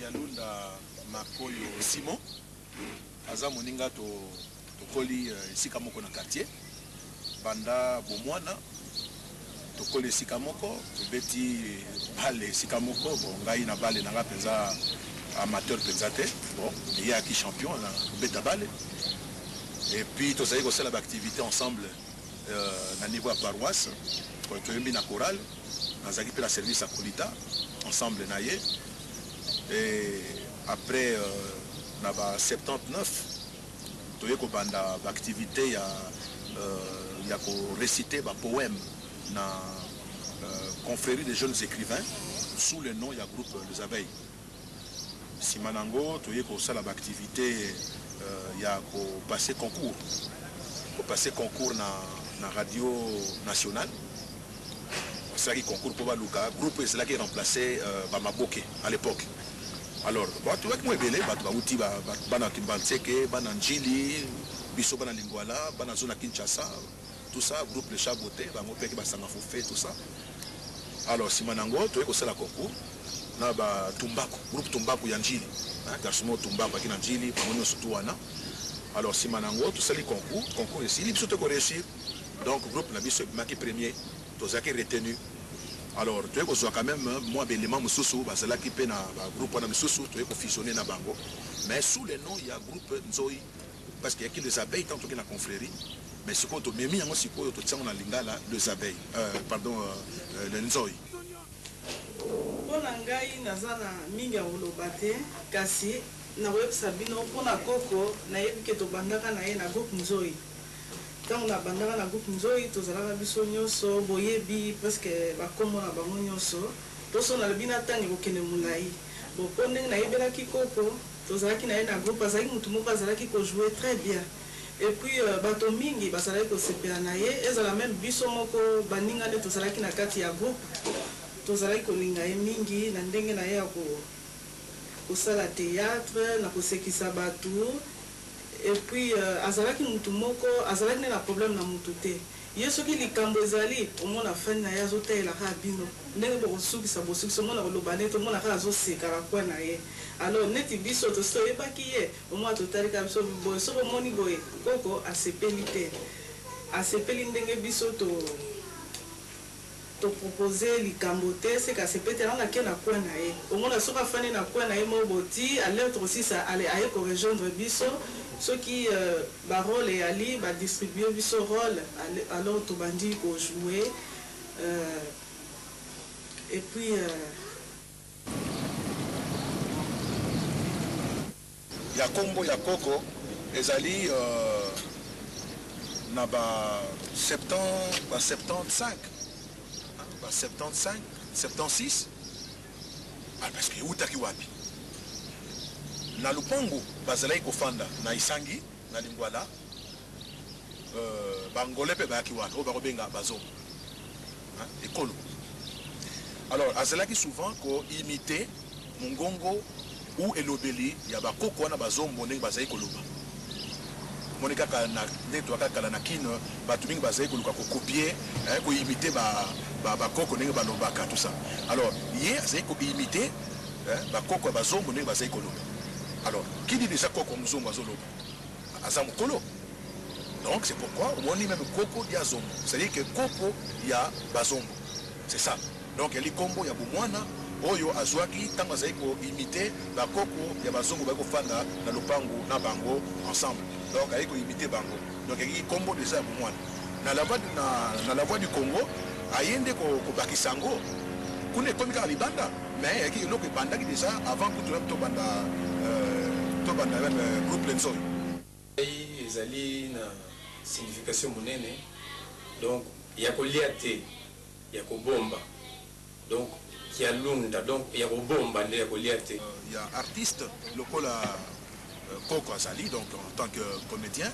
Kialunda Makoyo Simon aza moninga tokoli esika moko na quartier banda bomwana tokoli esika moko tobeti bale esika moko bon ngai na bale nanga penza amateur penza te bon il qui champion na beta bale et puis tozali kosala ba activité ensemble na niveau ya paroisse toyembi na chorale nazaki pe la service à Kolita ensemble na ye. Et après, on a 79, il y a une activité, il y a récité un poème dans la confrérie des jeunes écrivains sous le nom, il y a le groupe Les Abeilles. Simanango, il y a une activité, il y a passer concours. Passer concours dans la radio nationale. C'est un concours pour Baluka. Le groupe est là qui est remplacé Bamaboke à l'époque. Alors, tu vois que moi, belé, tu vas bana Kimbanseke, bana Njili, biso bana Lingwala, bana zona Kinshasa, tout ça, groupe Le Chaboté, bango peki basanga fofé, tout ça. Alors, si manango, tu vois que c'est la concours, na ba Tumbako, groupe Tumbako Yanjili, garçon Tumbako qui Nanjili, bango surtout wana. Alors, si manango, tout ça les concours ici, il faut te réussir. Donc, groupe na biso maki premier, tout ça qui est retenu. Alors, tu vois quand même, moi, l'élément Moussoussou, c'est là qui peut na groupe na Moussoussou, tu vois fusionner na bango. Mais sous le nom, il y a groupe Nzoi, parce qu'il y a qui les abeilles tant que la confrérie. Mais ce qu'on te met en aussi quoi, tu tiens on a lingala les abeilles, pardon, le Nzoi. Pour l'angai, nazana minga olobate, kasi na web sabino pour na koko na yebike to bandaka na ye na groupe Nzoi. Quand on a bandaka na groupe Nzoi, tozalaka biso nyonso boyebi presque bakombo na bango nyonso. Toso na bina tangi kokende mulai. Bo pondeng na yebelaki koko, tozalaki na ye na groupe azalaki mutu moko azalaki ko jouer très bien. Et puis bato mingi bazalaki ko sepela na ye, ezala même biso moko baninga nde tozalaki na kati ya groupe. Tozalaki kolinga ye mingi na ndenge na ye ya kosala théâtre, na kosekisa bato. Et puis, azalaki mutu moko, azalaki na problème na mutu te. Yeso ki likambo ezali, omona fani na ye azotelaka bino. Ndenge bokosukisa bosukisa omona kolobane to omona kaka azosekaka kwa na ye. Alors neti biso tosi toyebaki ye, omona totalika biso boye soki omoni boye koko asepeli te. Asepeli ndenge biso to proposer likambo te, c'est qu'asepeli te nanga ke na kwa na ye. Omona soki afani na kwa na ye mo boti, alerte aussi ça aye ko rejoindre biso. Ceux qui barol et ali va distribuer ce rôle alors tout bandit pour jouer et puis ya Kombo ya Koko ezali na ba 75 76 parce que utaki wapi na Lupango bazalaki kofanda na Isangi na Lingwala bangole pe baki wana o bakobenga bazombo ekolo. Alors azalaki souvent ko imiter mongongo ou elobeli ya bakoko wana bazombo ndenge bazali koloba monika kana ndenge to kala na kino batu mingi bazali koluka ko copier ko imiter bakoko ndenge balobaka tout ça. Alors ye azali ko imiter bakoko bazombo ndenge bazali koloba. Alors, qui dit déjà Koko Mzombo Azoloba Azamukolo. Donc, c'est pourquoi on dit même Koko y a Zombo. C'est-à-dire que Koko y a Bazombo. C'est ça. Donc, il y a Kombo, il y a Boumwana, Oyo, Azwaki, Tangazaiko, imiter, la Koko, il y a Bazombo, Bako Fanda, na Lupango, na Bango, ensemble. Donc, il y a imiter Bango. Donc, il y a Kombo déjà Boumwana. Dans la voix du Congo, Ayende ko Bakisango, Kune Komika Libanda, mais il y a une autre banda qui déjà, avant que tout le monde banda. Groupe Lenzoi. Ils allaient na signification monene. Donc, il y a Koliate, il y a Kobomba. Donc, il y a Lunda, donc il y a Kobomba, il y a Koliate. Il y a artiste, le col Koko Azali, donc en tant que comédien.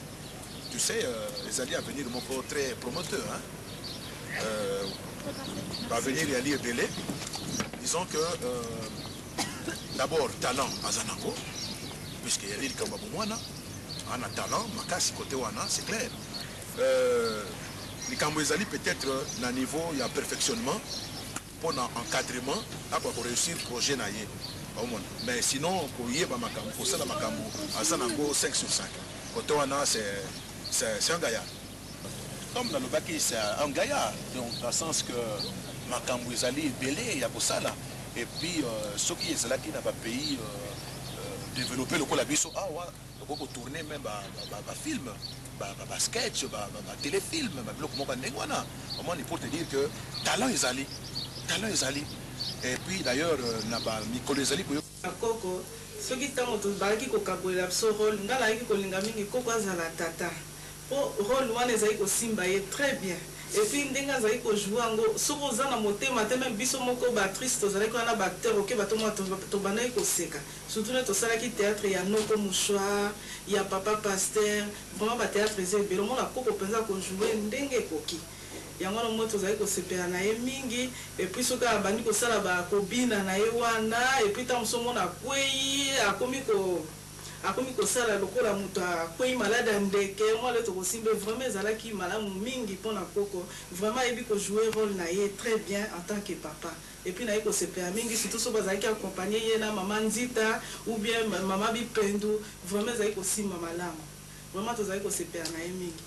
Tu sais, les alliés à venir de mon corps très promoteur. Hein? Va venir y aller Belé. Disons que d'abord, talent à Zanango, puisqu'il y a l'île Kambabouana, on a talent, Makasi côté Wana, c'est clair. Les Kambouezali peut-être à niveau, il y a perfectionnement, pour l'encadrement, pour réussir le projet. mais sinon pour yeba makambo pour ça la makambo azanango 5 sur 5 côté wana c'est un gaillard comme dans le baki c'est un gaillard donc dans le sens que makambo ezali belé ya kosala et puis ceux qui ezalaki na ba pays développer le la biso pour tourner même un film, un sketch, un téléfilm, un bloc wana. Pour te dire que talent est allé. Et puis d'ailleurs, n'a pas Nicole Zali pour Coco, ceux qui t'ont autorisé qui ont absorbé rôle, n'a la qui ont Coco la tata. Pour rôle one est simba très bien. Et puis ndenga zali ko jouer ngo soko za na motema te même biso moko battrice to zali ko na batteur OK bato mo to bana ko seka surtout ne to sala ki théâtre ya Noko Mouchoir ya Papa Pasteur vraiment ba théâtre c'est belo mo la koko penza ko jouer ndenge koki yango no moto zali ko sepela na ye mingi et puis soka bandi ko sala ba ko bina na ye wana et puis tam so mo na kwei akomi kosala lokola mutu akwei malade ya ndeke moi le tokosimbe vraiment ezalaki malamu mingi mpona koko vraiment ayebi kojouer rôle na ye très bien en tant que papa et puis naye kosepela mingi surtout so bazalaki accompagné ye na mama Nzita ou bien mama Bipendu vraiment ezali kosimba malamu vraiment tozali kosepela na ye mingi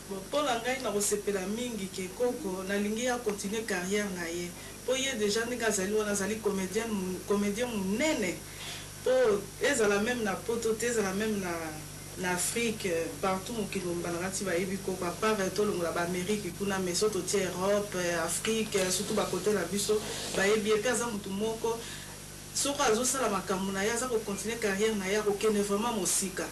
mpona ngai na kosepela mingi ke koko nalingi ya continuer carrière na ye mpo ye déjà ndenge azali wana azali comédien monene ezala même na poto te ezala même na Afrique partout mokili mbanakati bayebi koko apart tolongola baamérique kuna mais so totie Europe Afrique surtout bakote na biso bayebi epe aza motu moko soko azosala makambo na ye aza kocontinue carrière na ye akokende vraiment mosika